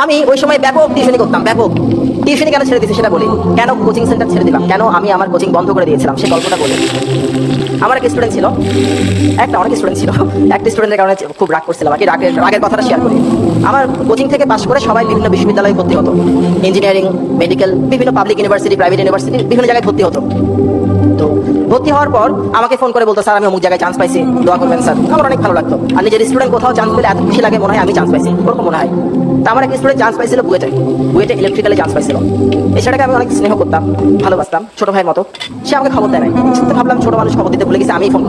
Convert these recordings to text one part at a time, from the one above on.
আমি ওই সময় ব্যাপক টিউশনি করতাম, ব্যাপক টিউশনি। কেন ছেড়ে দিয়েছি সেটা বলি, কেন কোচিং সেন্টার ছেড়ে দিলাম, কেন আমি আমার কোচিং বন্ধ করে দিয়েছিলাম, সেই গল্পটা বলি। আমার একটা স্টুডেন্ট ছিল, অনেক স্টুডেন্ট ছিল, একটা স্টুডেন্টের কারণে খুব রাগ করছিলাম আর কি। রাগের কথাটা শেয়ার করি। আমার কোচিং থেকে পাশ করে সবাই বিভিন্ন বিশ্ববিদ্যালয়ে ভর্তি হতো, ইঞ্জিনিয়ারিং, মেডিকেল, বিভিন্ন পাবলিক ইউনিভার্সিটি, প্রাইভেট ইউনিভার্সিটি, বিভিন্ন জায়গায় ভর্তি হতো। তো ভর্তি হওয়ার পর আমাকে ফোন করে বলতো, স্যার আমি অমুক জায়গায় চান্স পাইছি, দোয়া করবেন স্যার। আমার অনেক ভালো লাগতো। আর নিজের স্টুডেন্ট কোথাও চান্স পেলে এত খুশি লাগে, মনে হয় আমি চান্স পাইছি, ওরকম মনে হয়। তা আমার এক স্টুডেন্ট চান্স পাইছিল বুয়েটে ইলেকট্রিক্যালে চান্স পাইছিল। এই ছেলেটাকে আমি অনেক স্নেহ করতাম, ভালোবাসতাম, ছোট ভাইয়ের মতো। সে আমাকে খবর দেয় নাই। তো ভাবলাম ছোট মানুষ খবর দিতে ভুলে গেছে, আমি ফোন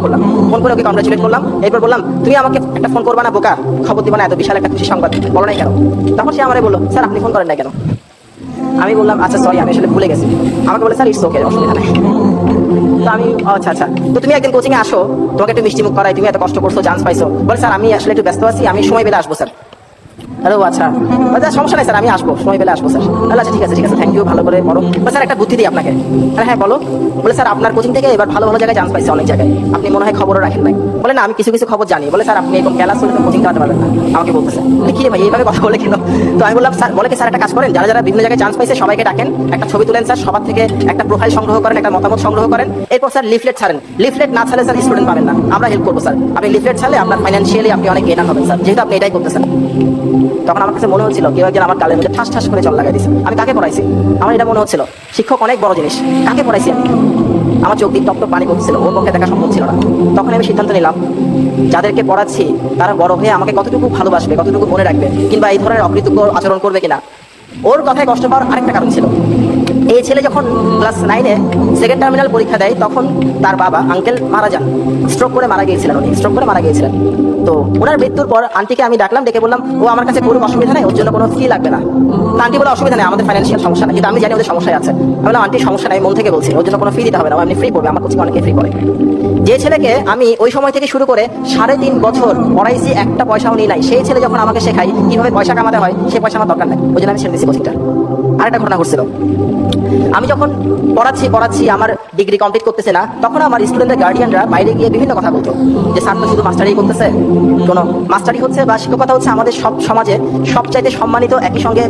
করলাম, ফোন করে ওকে কংগ্রাচুলেট করলাম। এরপর বললাম, তুমি আমাকে একটা ফোন করবা না বোকা, খবর দিবা না, এত বিশাল একটা খুশি সংবাদ বলো নাই কেন? তখন সে আমারে বললো, স্যার আপনি ফোন করেন না কেন? আমি বললাম, আচ্ছা সরি, আমি আসলে ভুলে গেছি। আমাকে বলে, স্যার ইটস ওকে, অসুবিধা নাই। তো আমি, আচ্ছা, তো তুমি একদিন কোচিংয়ে আসো, তোমাকে একটু মিষ্টি মুখ করাই, তুমি এত কষ্ট করছো, চান্স পাইছো। বলে, স্যার আমি আসলে একটু ব্যস্ত আছি, আমি সময় পেলে আসবো স্যার। আরে আচ্ছা, সমস্যা নাই স্যার, আমি আসবো, সময় পেলে আসবো স্যার। আচ্ছা ঠিক আছে, থ্যাংক ইউ, ভালো করে পড়ো। স্যার একটা বুদ্ধি দিই আপনাকে। হ্যাঁ বলো। বলে, স্যার আপনার কোচিং থেকে এবার ভালো জায়গায় চান্স পাইছে, অনেক জায়গায়, আপনি মনে হয় খবরও রাখেন নাই। বলে, না আমি কিছু খবর জানি। বলে, স্যার আপনি এরকম ক্লাস হলে কোচিং করাতে পারবেন না, আমাকে বলতেছে। কি রে ভাই, এইভাবে কথা বলে কেন? তো আমি বললাম, স্যার বলে কি, স্যার একটা কাজ করেন, যারা বিভিন্ন জায়গায় চান্স পাইছে সবাইকে ডাকেন, একটা ছবি তুলেন স্যার, সবার থেকে একটা প্রোফাইল সংগ্রহ করেন, একটা মতামত সংগ্রহ করেন। এরপর স্যার লিফলেট ছাড়েন, লিফলেট না ছাড়লে স্যার স্টুডেন্ট পাবেন না, আমরা হেল্প করবো স্যার। আপনি লিফলেট ছাড়লে আপনার ফাইন্যান্সিয়ালি আপনি অনেক গেনার হবেন স্যার, যেহেতু আপনি এটাই করতেছেন। তখন আমার কাছে মনে হচ্ছিল কেউ একজন আমার গালের মধ্যে ঠাস করে জল লাগাই দিচ্ছে। আমি কাকে পড়াইছি? আমার এটা মনে হচ্ছিল শিক্ষক অনেক বড় জিনিস, কাকে পড়াইছি আমি? আমার চোখ দিয়ে টপ পানি পড়ছিল, ওর পক্ষে দেখা সম্ভব ছিল না। তখন আমি সিদ্ধান্ত নিলাম, যাদেরকে পড়াচ্ছি তারা বড় হয়ে আমাকে কতটুকু ভালোবাসবে, কতটুকু মনে রাখবে, কিংবা এই ধরনের অকৃতজ্ঞ আচরণ করবে কিনা। ওর কথায় কষ্ট পাওয়ার আরেকটা কারণ ছিল, এই ছেলে যখন ক্লাস 9-এ সেকেন্ড টার্মিনাল পরীক্ষা দেয়, তখন তার বাবা আঙ্কেল মারা যান, স্ট্রোক করে মারা গিয়েছিলেন। তো ওনার মৃত্যুর পর আন্টিকে আমি ডাকলাম, ডেকে বললাম, ও আমার কাছে কোনো অসুবিধা নেই, ওর জন্য কোনো ফি লাগবে না। আন্টি বলে, অসুবিধা নেই, আমাদের ফাইন্যান্সিয়াল সমস্যা নেই, কিন্তু আমি জানি ওদের সমস্যায় আছে। আমি বললাম, আন্টি সমস্যা নেই, মন থেকে বলছি, ওর জন্য কোনো ফি দিতে হবে না, আমি ফ্রি করবে, আমার কোচিং অনেকে ফ্রি করে। যে ছেলেকে আমি ওই সময় থেকে শুরু করে 3.5 বছর পড়াইছি, একটা পয়সাও নিই নাই, সেই ছেলে যখন আমাকে শেখাই কিভাবে পয়সা কামাতে হয়, সেই পয়সা আমার দরকার নেই, ওই জন্য আমি ছেড়ে দিয়েছি কোচিংটা। আরেকটা ঘটনা ঘটছিল, আমি যখন পড়াচ্ছি আমার ডিগ্রি কমপ্লিট করতেছে না, তখন আমার স্টুডেন্টের গার্ডিয়ানরা বাইরে গিয়ে বিভিন্ন কথা বলতো, যে স্যার তো শুধু মাস্টারি করতেছে, কোনো মাস্টারি হচ্ছে বা শিক্ষকতা হচ্ছে আমাদের সব সমাজে সবচাইতে সম্মানিত, একই সঙ্গে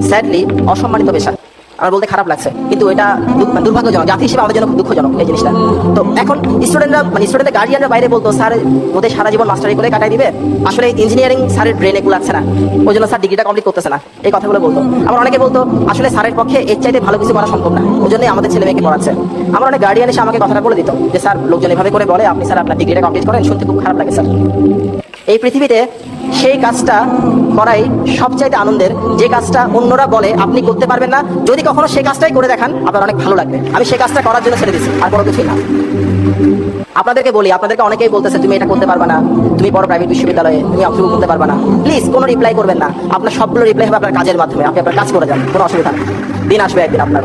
স্যাডলি অসম্মানিত পেশা। আমার বলতে খারাপ লাগছে, কিন্তু এটা দুর্ভাগ্যজনক, জাতি হিসেবে আমাদের জন্য খুব দুঃখজনক এই জিনিসটা। তো এখন স্টুডেন্টের গার্ডিয়ানরা বাইরে বলতো, স্যার ওদের সারা জীবন মাস্টারি করে কাটাই দিবে, আসলে ইঞ্জিনিয়ারিং স্যারের ব্রেনে কুলাচ্ছে না, ওই জন্য স্যার ডিগ্রিটা কমপ্লিট করতেছে না, এই কথাগুলো বলতো। আমার অনেকে বলতো, আসলে স্যারের পক্ষে এর চাইতে ভালো কিছু করা সম্ভব না, ওই জন্যই আমাদের ছেলে মেয়েকে পড়াচ্ছে। আমার অনেক গার্ডিয়ান এসে আমাকে কথাটা বলে দিত, যে স্যার লোকজন এভাবে করে বলে, আপনি স্যার আপনার ডিগ্রিটা কমপ্লিট করেন, শুনতে খুব খারাপ লাগে স্যার। এই পৃথিবীতে সেই কাজটা করাই সবচাইতে আনন্দের, যে কাজটা অন্যরা বলে আপনি করতে পারবেন না, যদি কখনো সেই কাজটাই করে দেখান আপনার অনেক ভালো লাগবে। আমি সেই কাজটা করার জন্য ছেড়ে দিচ্ছি, আর কোনো কিছুই না। আপনাদেরকে বলি, আপনাদেরকে অনেকেই বলতেছে তুমি এটা করতে পারবা না, তুমি বড় প্রাইভেট বিশ্ববিদ্যালয়ে তুমি অংশগ্রহণ করতে পারবা না। প্লিজ কোনো রিপ্লাই করবেন না, আপনার সবগুলো রিপ্লাই হবে আপনার কাজের মাধ্যমে, আপনি আপনার কাজ করে যান, কোনো অসুবিধা নেই, দিন আসবে একদিন আপনার।